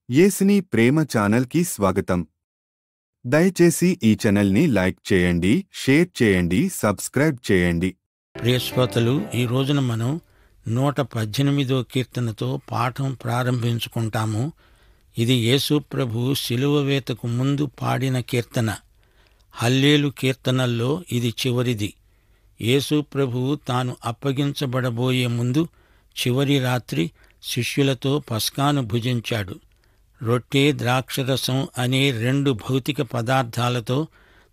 యేసుని ప్రేమ ఛానల్కి స్వాగతం. దయచేసి ఈ ఛానల్ని లైక్ చేయండి, షేర్ చేయండి, సబ్స్క్రైబ్ చేయండి. ప్రియ శ్రోతలు, ఈ రోజున మనం 118వ కీర్తనతో పాఠం ప్రారంభించుకుంటాము. ఇది యేసు ప్రభు శిలువ వేతకు ముందు పాడిన కీర్తన. హల్లేలు కీర్తనల్లో ఇది చివరిది. యేసు ప్రభువు తాను అప్పగించబడబోయే ముందు చివరి రాత్రి శిష్యులతో పస్కాను భుజించాడు. రొట్టె, ద్రాక్షరసం అనే 2 భౌతిక పదార్థాలతో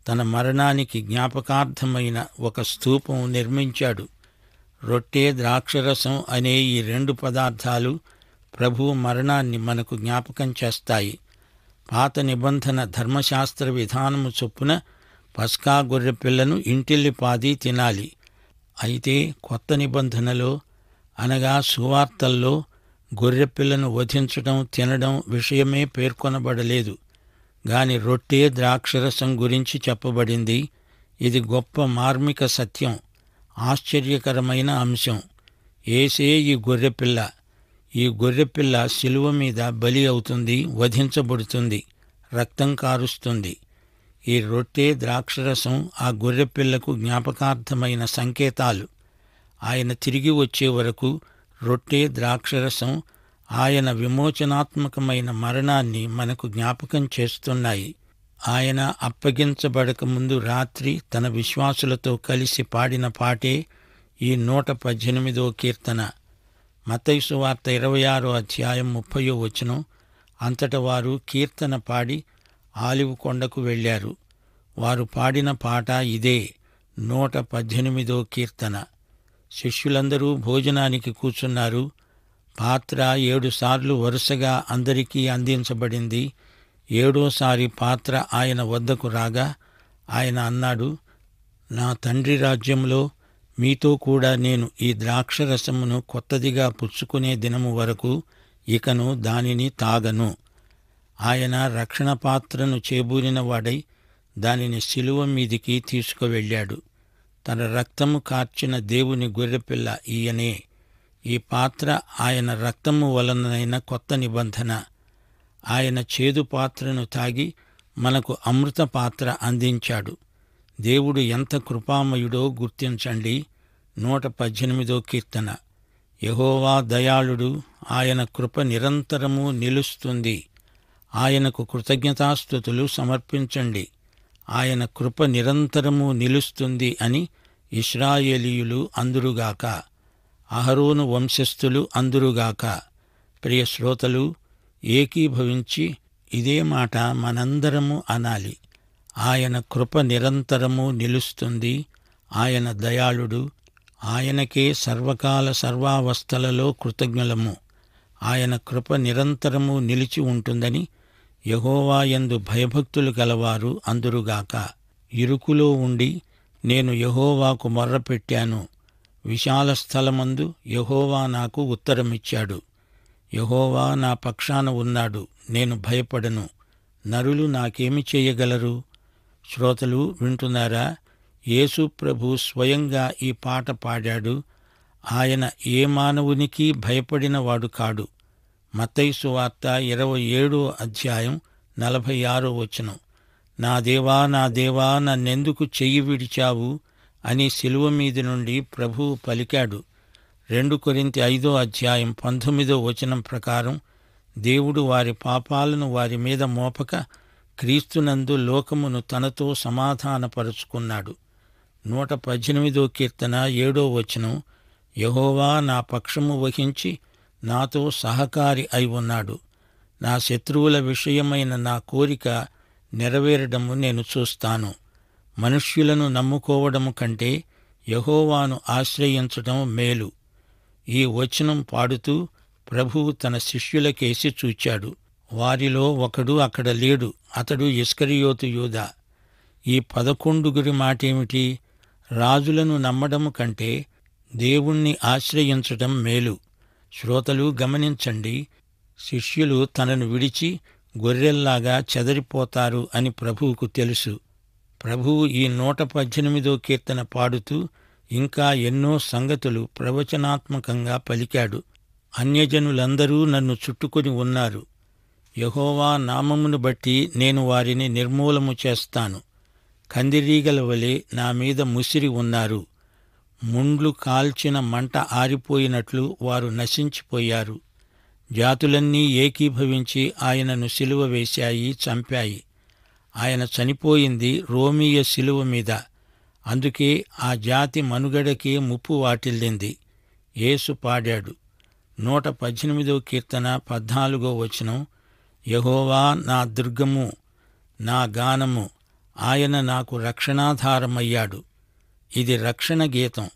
తన మరణానికి జ్ఞాపకార్థమైన ఒక స్తూపం నిర్మించాడు. రొట్టె, ద్రాక్షరసం అనే ఈ 2 పదార్థాలు ప్రభువు మరణాన్ని మనకు జ్ఞాపకం చేస్తాయి. పాత నిబంధన ధర్మశాస్త్ర విధానము చొప్పున పస్కా గొర్రెపిల్లను ఇంటిల్లిపాది తినాలి. అయితే కొత్త నిబంధనలో అనగా సువార్తల్లో గొర్రెపిల్లను వధించడం, తినడం విషయమే పేర్కొనబడలేదు. గాని రొట్టె, ద్రాక్షరసం గురించి చెప్పబడింది. ఇది గొప్ప మార్మిక సత్యం, ఆశ్చర్యకరమైన అంశం. యేసే ఈ గొర్రెపిల్ల. ఈ గొర్రెపిల్ల శిలువ మీద బలి అవుతుంది, వధించబడుతుంది, రక్తం కారుస్తుంది. ఈ రొట్టె, ద్రాక్షరసం ఆ గొర్రెపిల్లకు జ్ఞాపకార్థమైన సంకేతాలు. ఆయన తిరిగి వచ్చే వరకు రొట్టె, ద్రాక్షరసం ఆయన విమోచనాత్మకమైన మరణాన్ని మనకు జ్ఞాపకం చేస్తున్నాయి. ఆయన అప్పగించబడక ముందు రాత్రి తన విశ్వాసులతో కలిసి పాడిన పాటే ఈ 118వ కీర్తన. మత్తయి సువార్త 26వ అధ్యాయం 30వ వచనం. అంతట వారు కీర్తన పాడి ఆలివ్ కొండకు వెళ్ళారు. వారు పాడిన పాట ఇదే, 118వ కీర్తన. శిష్యులందరూ భోజనానికి కూర్చున్నారు. పాత్ర 7 సార్లు వరుసగా అందరికీ అందించబడింది. 7వసారి పాత్ర ఆయన వద్దకు రాగా ఆయన అన్నాడు, నా తండ్రి రాజ్యంలో మీతో కూడా నేను ఈ ద్రాక్షరసమును కొత్తదిగా పుచ్చుకునే దినము వరకు ఇకను దానిని తాగను. ఆయన రక్షణ పాత్రను చేబూరిన వాడై దానిని శిలువ మీదికి తీసుకువెళ్ళాడు. తన రక్తము కార్చిన దేవుని గొర్రెపిల్ల ఈయనే. ఈ పాత్ర ఆయన రక్తము వలనైన కొత్త నిబంధన. ఆయన చేదు పాత్రను తాగి మనకు అమృత పాత్ర అందించాడు. దేవుడు ఎంత కృపామయుడో గుర్తించండి. 118వ కీర్తన. యెహోవా దయాళుడు, ఆయన కృప నిరంతరము నిలుస్తుంది. ఆయనకు కృతజ్ఞతాస్తుతులు సమర్పించండి. ఆయన కృప నిరంతరము నిలుస్తుంది అని ఇశ్రాయేలీయులు అందురుగాక, అహరోను వంశస్థులు అందురుగాక. ప్రియ శ్రోతలు, ఏకీభవించి ఇదే మాట మనందరము అనాలి. ఆయన కృప నిరంతరము నిలుస్తుంది. ఆయన దయాళుడు. ఆయనకే సర్వకాల సర్వావస్థలలో కృతజ్ఞులము. ఆయన కృప నిరంతరము నిలిచి ఉంటుందని యెహోవా యందు భయభక్తులు గలవారు అందురుగాక. ఇరుకులో ఉండి నేను యెహోవాకు మొర్రపెట్టాను. విశాల స్థలమందు యెహోవా నాకు ఉత్తరమిచ్చాడు. యెహోవా నా పక్షాన ఉన్నాడు, నేను భయపడను. నరులు నాకేమి చేయగలరు? శ్రోతలు వింటున్నారా? యేసు ప్రభు స్వయంగా ఈ పాట పాడాడు. ఆయన ఏ మానవునికి భయపడినవాడు కాడు. మత్తయి సువార్త 27వ అధ్యాయం 46వ వచనం. నా దేవా, నా దేవా, నన్నెందుకు చెయ్యి విడిచావు అని శిలువ మీది నుండి ప్రభువు పలికాడు. 2 కొరింథీ 5వ అధ్యాయం 19వ వచనం ప్రకారం దేవుడు వారి పాపాలను వారి మీద మోపక క్రీస్తునందు లోకమును తనతో సమాధానపరుచుకున్నాడు. 118వ కీర్తన 7వ వచనం. యెహోవా నా పక్షము వహించి నాతో సహకారి అయి ఉన్నాడు. నా శత్రువుల విషయమైన నా కోరిక నెరవేరడము నేను చూస్తాను. మనుష్యులను నమ్ముకోవడము కంటే యెహోవాను ఆశ్రయించటం మేలు. ఈ వచనం పాడుతూ ప్రభువు తన శిష్యులకేసి చూచాడు. వారిలో ఒకడు అక్కడ లేడు. అతడు ఇస్కరియోతు యూదా. ఈ 11 మాటేమిటి? రాజులను నమ్మడము కంటే దేవుణ్ణి ఆశ్రయించటం మేలు. శ్రోతలు గమనించండి. శిష్యులు తనను విడిచి గొర్రెల్లాగా చెదరిపోతారు అని ప్రభువుకు తెలుసు. ప్రభువు ఈ 118వ కీర్తన పాడుతూ ఇంకా ఎన్నో సంగతులు ప్రవచనాత్మకంగా పలికాడు. అన్యజనులందరూ నన్ను చుట్టుకొని ఉన్నారు. యెహోవా నామమును బట్టి నేను వారిని నిర్మూలము చేస్తాను. కందిరీగల వలె నా మీద ముసిరి ఉన్నారు. ముండ్లు కాల్చిన మంట ఆరిపోయినట్లు వారు నశించిపోయారు. జాతులన్నీ ఏకీభవించి ఆయనను సిలువ వేశాయి, చంపాయి. ఆయన చనిపోయింది రోమీయ సిలువ మీద. అందుకే ఆ జాతి మనుగడకే ముప్పు వాటిల్లింది. యేసు పాడాడు. 118 కీర్తన 14 వచనం, యెహోవా నా దుర్గము, నా గానము, ఆయన నాకు రక్షణాధారమయ్యాడు. ఇది రక్షణ గీతం.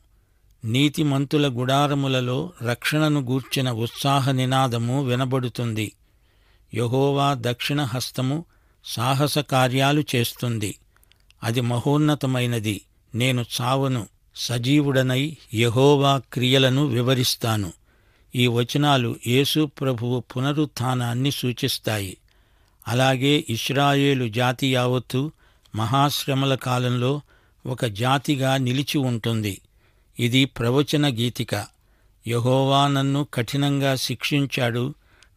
నీతిమంతుల గుడారములలో రక్షణను గూర్చిన ఉత్సాహ నినాదము వినబడుతుంది. యెహోవా దక్షిణ హస్తము సాహస కార్యాలు చేస్తుంది. అది మహోన్నతమైనది. నేను చావను, సజీవుడనై యెహోవా క్రియలను వివరిస్తాను. ఈ వచనాలు యేసు ప్రభువు పునరుత్థానాన్ని సూచిస్తాయి. అలాగే ఇశ్రాయేలు జాతి యావత్తు మహాశ్రమల కాలంలో ఒక జాతిగా నిలిచి ఉంటుంది. ఇది ప్రవచన గీతిక. యెహోవా నన్ను కఠినంగా శిక్షించాడు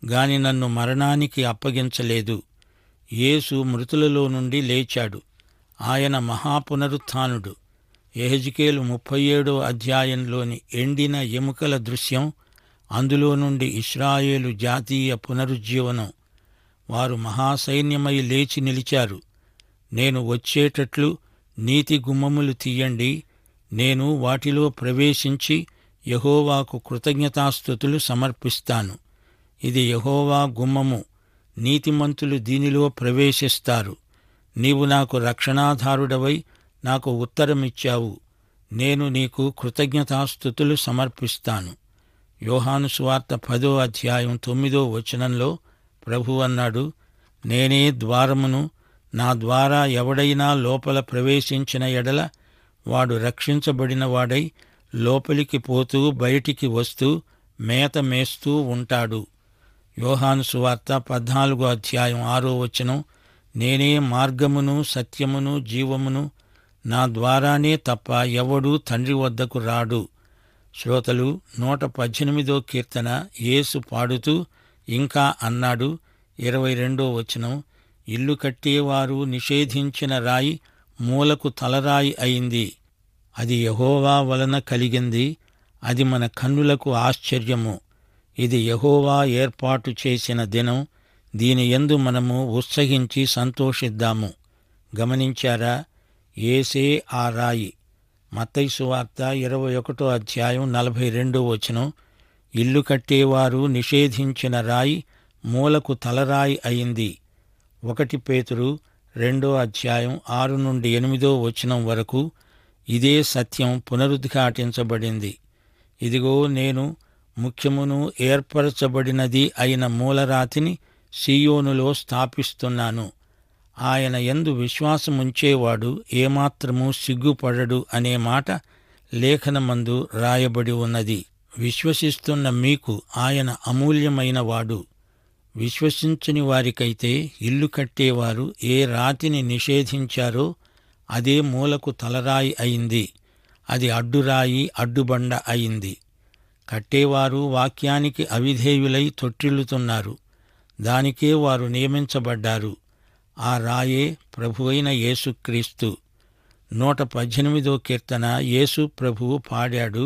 గాని నన్ను మరణానికి అప్పగించలేదు. యేసు మృతులలో నుండి లేచాడు. ఆయన మహాపునరుత్థానుడు. యెహెజ్కేలు 37 అధ్యాయంలోని ఎండిన ఎముకల దృశ్యం, అందులో నుండి ఇశ్రాయేలు జాతీయ పునరుజ్జీవనం. వారు మహాసైన్యమై లేచి నిలిచారు. నేను వచ్చేటట్లు నీతి గుమ్మములు తీయండి, నేను వాటిలో ప్రవేశించి యెహోవాకు కృతజ్ఞతాస్తుతులు సమర్పిస్తాను. ఇది యెహోవా గుమ్మము, నీతిమంతులు దీనిలో ప్రవేశిస్తారు. నీవు నాకు రక్షణాధారుడవై నాకు ఉత్తరమిచ్చావు. నేను నీకు కృతజ్ఞతాస్తుతులు సమర్పిస్తాను. యోహాను సువార్త 10వ అధ్యాయం 9వ వచనంలో ప్రభు అన్నాడు, నేనే ద్వారమును, నా ద్వారా ఎవడైనా లోపల ప్రవేశించిన ఎడల వాడు రక్షించబడిన వాడై లోపలికి పోతూ బయటికి వస్తూ మేత మేస్తూ ఉంటాడు. యోహాను సువార్త 14వ అధ్యాయం 6వ వచనం, నేనే మార్గమును సత్యమును జీవమును, నా ద్వారానే తప్ప ఎవడూ తండ్రి వద్దకు రాడు. శ్రోతలు 118 కీర్తన యేసు పాడుతూ ఇంకా అన్నాడు, 22వ వచనం, ఇల్లు కట్టేవారు నిషేధించిన రాయి మూలకు తలరాయి అయింది. అది యెహోవా వలన కలిగింది. అది మన కన్నులకు ఆశ్చర్యము. ఇది యెహోవా ఏర్పాటు చేసిన దినం. దీని యందు మనము ఉత్సహించి సంతోషిద్దాము. గమనించారా? యేసే ఆ రాయి. మత్తయి సువార్త 21వ అధ్యాయం 42వ వచనం, ఇల్లు కట్టేవారు నిషేధించిన రాయి మూలకు తలరాయి అయింది. 1 పేతురు 2వ అధ్యాయం 6 నుండి 8వ వచనం వరకు ఇదే సత్యం పునరుద్ఘాటించబడింది. ఇదిగో నేను ముఖ్యమును ఏర్పరచబడినది అయిన మూలరాతిని సీయోనులో స్థాపిస్తున్నాను. ఆయన యందు విశ్వాసముంచేవాడు ఏమాత్రమూ సిగ్గుపడడు అనే మాట లేఖనమందు రాయబడి ఉన్నది. విశ్వసిస్తున్న మీకు ఆయన అమూల్యమైన వాడు. విశ్వసించని వారికైతే ఇల్లు కట్టేవారు ఏ రాతిని నిషేధించారో అదే మూలకు తలరాయి అయింది. అది అడ్డురాయి, అడ్డుబండ అయింది. కట్టేవారు వాక్యానికి అవిధేయులై తొట్టిల్లుతున్నారు. దానికే వారు నియమించబడ్డారు. ఆ రాయే ప్రభువైన యేసుక్రీస్తు. 118 కీర్తన యేసు ప్రభువు పాడాడు.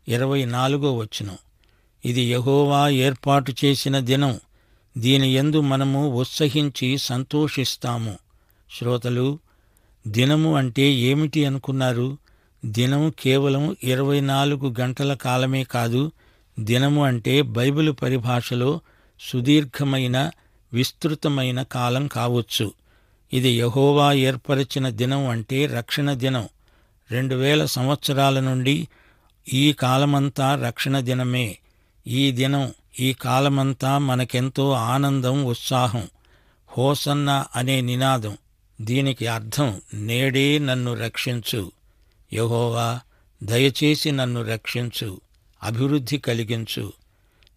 24వ వచనం, ఇది యెహోవా ఏర్పాటు చేసిన దినం. దీని యందు మనము ఉత్సహించి సంతోషిస్తాము. శ్రోతలు, దినము అంటే ఏమిటి అనుకున్నారు? దినం కేవలం 24 గంటల కాలమే కాదు. దినము అంటే బైబిలు పరిభాషలో సుదీర్ఘమైన, విస్తృతమైన కాలం కావచ్చు. ఇది యెహోవా ఏర్పరిచిన దినం అంటే రక్షణ దినం. 2000 సంవత్సరాల నుండి ఈ కాలమంతా రక్షణ దినమే. ఈ దినం, ఈ కాలమంతా మనకెంతో ఆనందం, ఉత్సాహం. హోసన్నా అనే నినాదం. దీనికి అర్థం నేడే నన్ను రక్షించు. యెహోవా, దయచేసి నన్ను రక్షించు, అభివృద్ధి కలిగించు.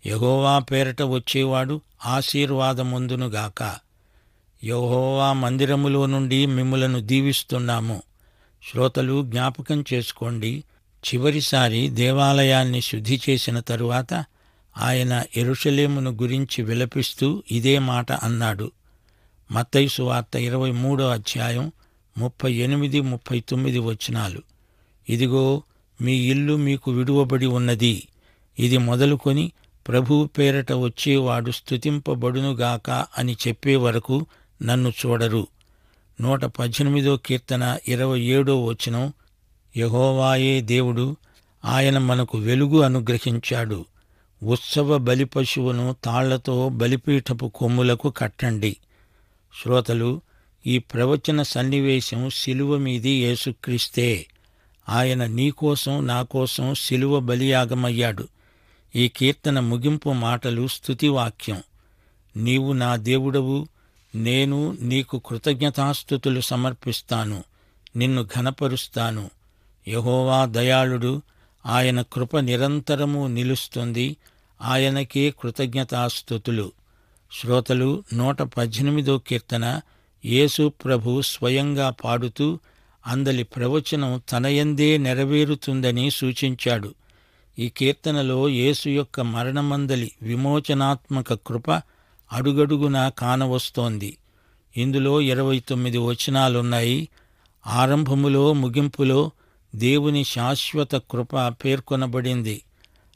యెహోవా పేరట వచ్చేవాడు ఆశీర్వాదమొందునుగాక. యెహోవా మందిరములో నుండి మిమ్ములను దీవిస్తున్నాము. శ్రోతలు, జ్ఞాపకం చేసుకోండి, చివరిసారి దేవాలయాన్ని శుద్ధి చేసిన తరువాత ఆయన యెరూషలేమును గురించి విలపిస్తూ ఇదే మాట అన్నాడు. మత్తయి సువార్త 23వ అధ్యాయం 38, 39 వచనాలు. ఇదిగో మీ ఇల్లు మీకు విడువబడి ఉన్నది. ఇది మొదలుకొని ప్రభువు పేరట వచ్చేవాడు స్తుతింపబడునుగాక అని చెప్పే వరకు నన్ను చూడరు. 118వ కీర్తన 27వ వచనం. యెహోవాయే దేవుడు, ఆయన మనకు వెలుగు అనుగ్రహించాడు. ఉత్సవ బలిపశువును తాళ్లతో బలిపీఠపు కొమ్ములకు కట్టండి. శ్రోతలు, ఈ ప్రవచన సన్నివేశం శిలువ మీది యేసుక్రీస్తే. ఆయన నీకోసం నాకోసం శిలువ బలియాగమయ్యాడు. ఈ కీర్తన ముగింపు మాటలు స్తుతివాక్యం. నీవు నా దేవుడవు, నేను నీకు కృతజ్ఞతాస్తుతులు సమర్పిస్తాను, నిన్ను ఘనపరుస్తాను. యెహోవా దయాళుడు, ఆయన కృప నిరంతరము నిలుస్తుంది. ఆయనకే కృతజ్ఞతాస్తుతులు. శ్రోతలు, 118వ కీర్తన యేసు ప్రభు స్వయంగా పాడుతూ అందలి ప్రవచనం తనయందే నెరవేరుతుందని సూచించాడు. ఈ కీర్తనలో యేసు యొక్క మరణమందలి విమోచనాత్మక కృప అడుగడుగునా కానవస్తోంది. ఇందులో 29 వచనాలున్నాయి. ఆరంభములో ముగింపులో దేవుని శాశ్వత కృప పేర్కొనబడింది.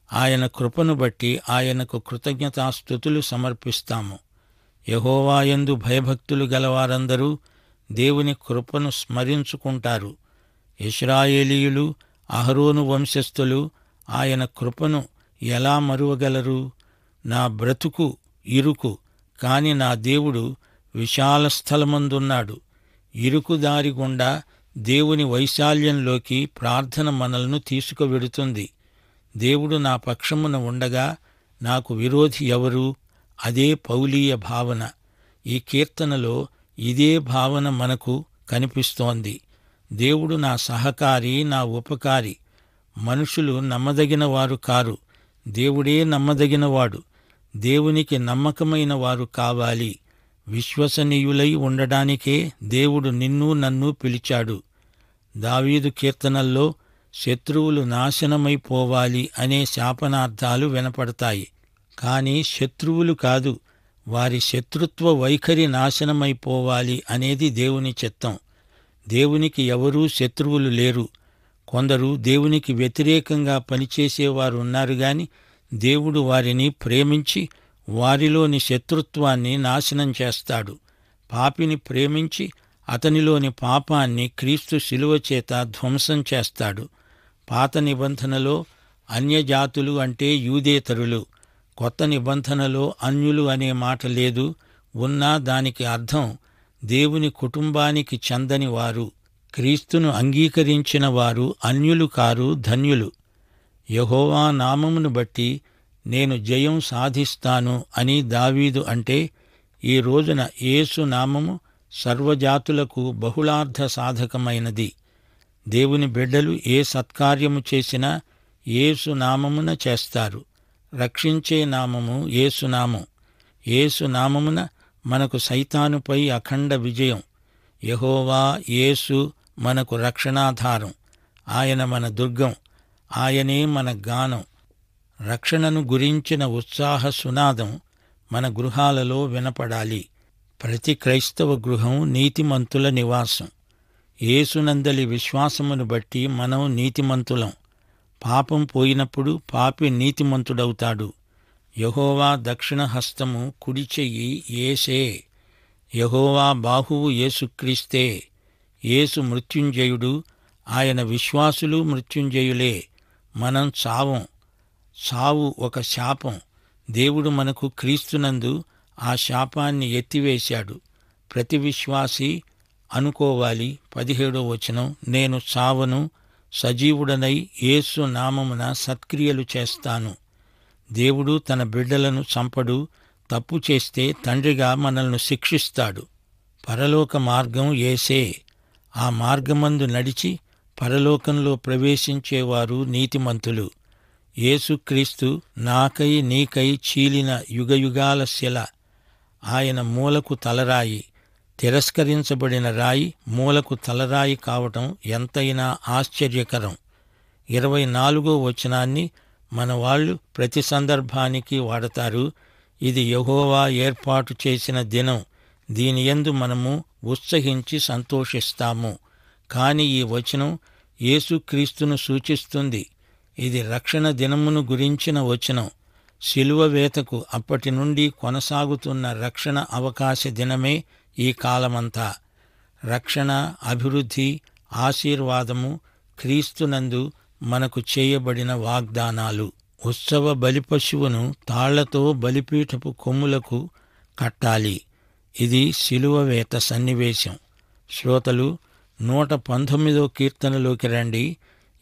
ఆయన కృపను బట్టి ఆయనకు కృతజ్ఞతాస్తుతులు సమర్పిస్తాము. యెహోవాయందు భయభక్తులు గలవారందరూ దేవుని కృపను స్మరించుకుంటారు. ఇశ్రాయేలీయులు, అహరోను వంశస్థులు ఆయన కృపను ఎలా మరువగలరు? నా బ్రతుకు ఇరుకు, కాని నా దేవుడు విశాల స్థలమందున్నాడు. ఇరుకు దారి గుండా దేవుని వైశాల్యంలోకి ప్రార్థన మనల్ని తీసుకువెడుతుంది. దేవుడు నా పక్షమున ఉండగా నాకు విరోధి ఎవరు? అదే పౌలీయ భావన. ఈ కీర్తనలో ఇదే భావన మనకు కనిపిస్తోంది. దేవుడు నా సహకారి, నా ఉపకారి. మనుషులు నమ్మదగిన వారు కారు, దేవుడే నమ్మదగినవాడు. దేవునికి నమ్మకమైన వారు కావాలి. విశ్వసనీయులై ఉండడానికే దేవుడు నిన్ను నన్ను పిలిచాడు. దావీదు కీర్తనల్లో శత్రువులు నాశనమైపోవాలి అనే శాపనార్థాలు వినపడతాయి. కాని శత్రువులు కాదు, వారి శత్రుత్వ వైఖరి నాశనమైపోవాలి అనేది దేవుని చిత్తం. దేవునికి ఎవరూ శత్రువులు లేరు. కొందరు దేవునికి వ్యతిరేకంగా పనిచేసేవారు ఉన్నారు గాని దేవుడు వారిని ప్రేమించి వారిలోని శత్రుత్వాన్ని నాశనం చేస్తాడు. పాపిని ప్రేమించి అతనిలోని పాపాన్ని క్రీస్తు శిలువ చేత ధ్వంసం చేస్తాడు. పాత నిబంధనలో అన్యజాతులు అంటే యూదేతరులు, కొత్త నిబంధనలో అన్యులు అనే మాట లేదు. ఉన్నా దానికి అర్థం దేవుని కుటుంబానికి చెందని వారు. క్రీస్తును అంగీకరించిన వారు అన్యులు కారు, ధన్యులు. యెహోవా నామమును బట్టి నేను జయం సాధిస్తాను అని దావీదు అంటే, ఈ రోజున యేసు నామము సర్వజాతులకు బహుళార్థ సాధకమైనది. దేవుని బిడ్డలు ఏ సత్కార్యము చేసినా యేసు నామమున చేస్తారు. రక్షించే నామము యేసునామం. యేసు నామమున మనకు సైతానుపై అఖండ విజయం. యెహోవా యేసు మనకు రక్షణాధారం. ఆయన మన దుర్గం. ఆయనే మన గానం. రక్షణను గురించిన ఉత్సాహ సునాదం మన గృహాలలో వినపడాలి. ప్రతి క్రైస్తవ గృహం నీతిమంతుల నివాసం. యేసునందలి విశ్వాసమును బట్టి మనం నీతిమంతులం. పాపం పోయినప్పుడు పాపి నీతిమంతుడవుతాడు. యెహోవా దక్షిణ హస్తము కుడి చెయ్యి యేసే. యెహోవా బాహువు యేసుక్రీస్తే. యేసు మృత్యుంజయుడు. ఆయన విశ్వాసులు మృత్యుంజయులే. మనం చావం. చావు ఒక శాపం. దేవుడు మనకు క్రీస్తునందు ఆ శాపాన్ని ఎత్తివేశాడు. ప్రతి విశ్వాసి అనుకోవాలి. 17వ వచనం, నేను చావను, సజీవుడనై యేసు నామమున సత్క్రియలు చేస్తాను. దేవుడు తన బిడ్డలను చంపడు. తప్పు చేస్తే తండ్రిగా మనల్ని శిక్షిస్తాడు. పరలోక మార్గం యేసే. ఆ మార్గమందు నడిచి పరలోకంలో ప్రవేశించేవారు నీతిమంతులు. యేసుక్రీస్తు నాకై నీకై చీలిన యుగయుగాల శిల. ఆయన మూలకు తలరాయి. తిరస్కరించబడిన రాయి మూలకు తలరాయి కావటం ఎంతైనా ఆశ్చర్యకరం. 24వ వచనాన్ని మన వాళ్ళు ప్రతి సందర్భానికి వాడతారు. ఇది యెహోవా ఏర్పాటు చేసిన దినం, దీనియందు మనము ఉత్సహించి సంతోషిస్తాము. కాని ఈ వచనం యేసుక్రీస్తును సూచిస్తుంది. ఇది రక్షణ దినమును గురించిన వచనం. శిలువ వేతకు అప్పటి నుండి కొనసాగుతున్న రక్షణ అవకాశ దినమే ఈ కాలమంతా. రక్షణ, అభివృద్ధి, ఆశీర్వాదము క్రీస్తునందు మనకు చేయబడిన వాగ్దానాలు. ఉత్సవ బలిపశువును తాళ్లతో బలిపీఠపు కొమ్ములకు కట్టాలి. ఇది శిలువ వేత సన్నివేశం. శ్రోతలు, 119 కీర్తనలోకి రండి.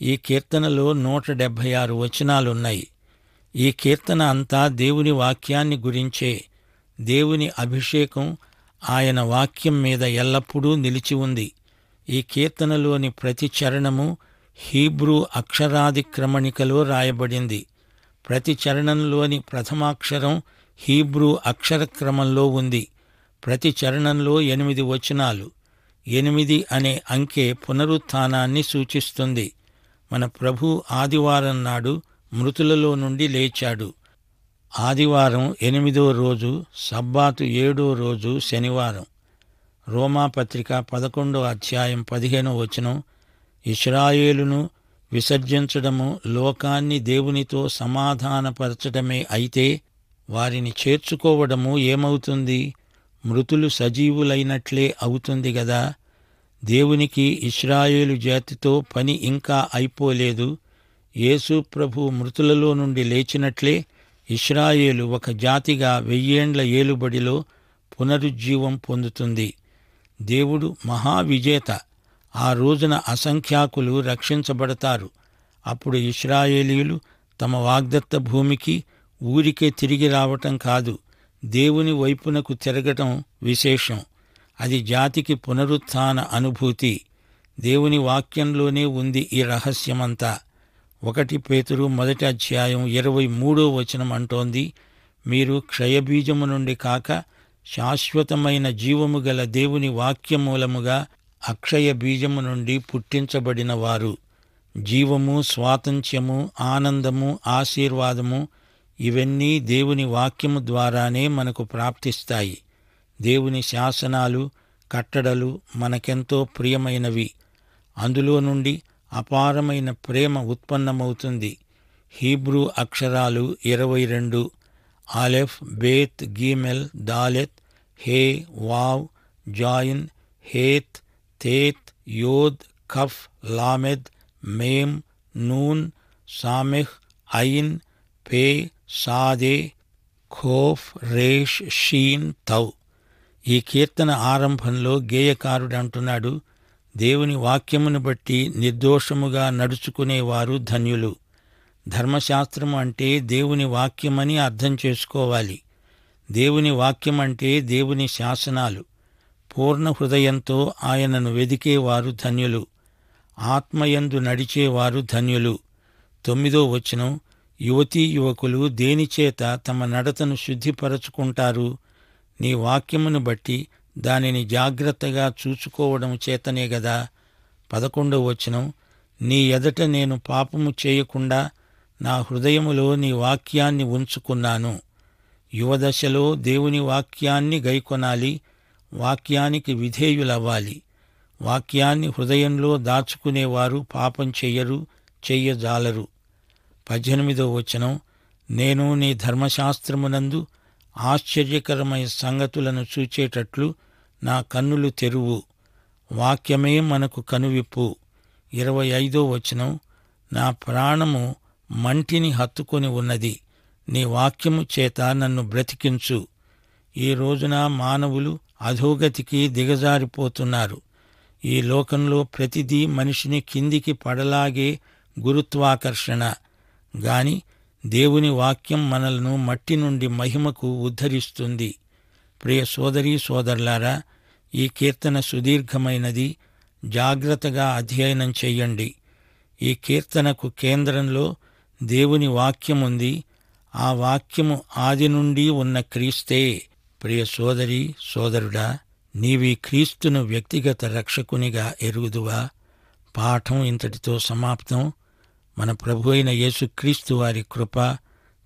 ఈ కీర్తనలో 176 వచనాలున్నాయి. ఈ కీర్తన అంతా దేవుని వాక్యాన్ని గురించే. దేవుని అభిషేకం ఆయన వాక్యం మీద ఎల్లప్పుడూ నిలిచి ఉంది. ఈ కీర్తనలోని ప్రతి చరణము హీబ్రూ అక్షరాదిక్రమణికలో రాయబడింది. ప్రతి చరణంలోని ప్రథమాక్షరం హీబ్రూ అక్షరక్రమంలో ఉంది. ప్రతి చరణంలో 8 వచనాలు. 8 అనే అంకె పునరుత్థానాన్ని సూచిస్తుంది. మన ప్రభు ఆదివారం నాడు మృతులలో నుండి లేచాడు. ఆదివారం 8వ రోజు, సబ్బాతు 7వ రోజు శనివారం. రోమాపత్రిక 11వ అధ్యాయం 15వ వచనం, ఇశ్రాయేలును విసర్జించడము లోకాన్ని దేవునితో సమాధానపరచడమే అయితే వారిని చేర్చుకోవడము ఏమవుతుంది? మృతులు సజీవులైనట్లే అవుతుంది గదా. దేవునికి ఇశ్రాయేలు జాతితో పని ఇంకా అయిపోలేదు. యేసు ప్రభు మృతులలో నుండి లేచినట్లే ఇశ్రాయేలు ఒక జాతిగా 1000 ఏండ్ల ఏలుబడిలో పునరుజ్జీవం పొందుతుంది. దేవుడు మహావిజేత. ఆ రోజున అసంఖ్యాకులు రక్షించబడతారు. అప్పుడు ఇశ్రాయేలీయులు తమ వాగ్దత్త భూమికి ఊరికే తిరిగి రావటం కాదు, దేవుని వైపునకు తిరగటం విశేషం. అది జాతికి పునరుత్థాన అనుభూతి. దేవుని వాక్యంలోనే ఉంది ఈ రహస్యమంతా. 1 పేతురు 1వ అధ్యాయం 23వ వచనం అంటోంది, మీరు క్షయబీజము నుండి కాక శాశ్వతమైన జీవము గల దేవుని వాక్యమూలముగా అక్షయ బీజము నుండి పుట్టించబడిన వారు. జీవము, స్వాతంత్ర్యము, ఆనందము, ఆశీర్వాదము ఇవన్నీ దేవుని వాక్యము ద్వారానే మనకు ప్రాప్తిస్తాయి. దేవుని శాసనాలు, కట్టడలు మనకెంతో ప్రియమైనవి. అందులో నుండి అపారమైన ప్రేమ ఉత్పన్నమవుతుంది. హీబ్రూ అక్షరాలు 22: ఆలెఫ్, బేత్, గీమెల్, దాలెత్, హే, వావ్, జాయిన్, హేత్, తేత్, యోద్, కఫ్, లామెద్, మేమ్, నూన్, సామెహ్, అయిన్, పే, సాదే, ఖోఫ్, రేష్, షీన్, తౌ. ఈ కీర్తన ఆరంభంలో గేయకారుడంటున్నాడు, దేవుని వాక్యమును బట్టి నిర్దోషముగా నడుచుకునేవారు ధన్యులు. ధర్మశాస్త్రము అంటే దేవుని వాక్యమని అర్థం చేసుకోవాలి. దేవుని వాక్యం అంటే దేవుని శాసనాలు. పూర్ణ హృదయంతో ఆయనను వెదికేవారు ధన్యులు. ఆత్మయందు నడిచేవారు ధన్యులు. 9వ వచనం, యువతీ యువకులు దేనిచేత తమ నడతను శుద్ధిపరచుకుంటారు? నీ వాక్యమును బట్టి దానిని జాగ్రత్తగా చూచుకోవడం చేతనే గదా. 11వ వచనం, నీ ఎదట నేను పాపము చేయకుండా నా హృదయములో నీ వాక్యాన్ని ఉంచుకున్నాను. యువదశలో దేవుని వాక్యాన్ని గైకొనాలి. వాక్యానికి విధేయులవ్వాలి. వాక్యాన్ని హృదయంలో దాచుకునేవారు పాపం చెయ్యరు, చెయ్యజాలరు. 18వ వచనం, నేను నీ ధర్మశాస్త్రమునందు ఆశ్చర్యకరమైన సంగతులను చూచేటట్లు నా కన్నులు తెరువు. వాక్యమే మనకు కనువిప్పు. 25వ వచనం, నా ప్రాణము మంటిని హత్తుకొని ఉన్నది, నీ వాక్యము చేత నన్ను బ్రతికించు. ఈ రోజున మానవులు అధోగతికి దిగజారిపోతున్నారు. ఈ లోకంలో ప్రతిదీ మనిషిని కిందికి పడలాగే గురుత్వాకర్షణ. గాని దేవుని వాక్యం మనలను మట్టి నుండి మహిమకు ఉద్ధరిస్తుంది. ప్రియ సోదరీ సోదరులారా, ఈ కీర్తన సుదీర్ఘమైనది. జాగ్రత్తగా అధ్యయనం చెయ్యండి. ఈ కీర్తనకు కేంద్రంలో దేవుని వాక్యముంది. ఆ వాక్యము ఆది నుండి ఉన్న క్రీస్తే. ప్రియ సోదరీ సోదరుడా, నీవీ క్రీస్తును వ్యక్తిగత రక్షకునిగా ఎరుగుదువా? పాఠం ఇంతటితో సమాప్తం. మన ప్రభు అయిన యేసుక్రీస్తు వారి కృప,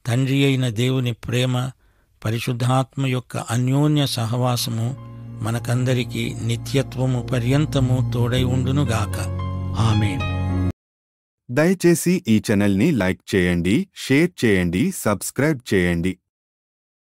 తండ్రి అయిన దేవుని ప్రేమ, పరిశుద్ధాత్మ యొక్క అన్యోన్య సహవాసము మనకందరికీ నిత్యత్వము పర్యంతము తోడై ఉండునుగాక. ఆమేన్. దయచేసి ఈ ఛానల్ని లైక్ చేయండి, షేర్ చేయండి, సబ్స్క్రైబ్ చేయండి.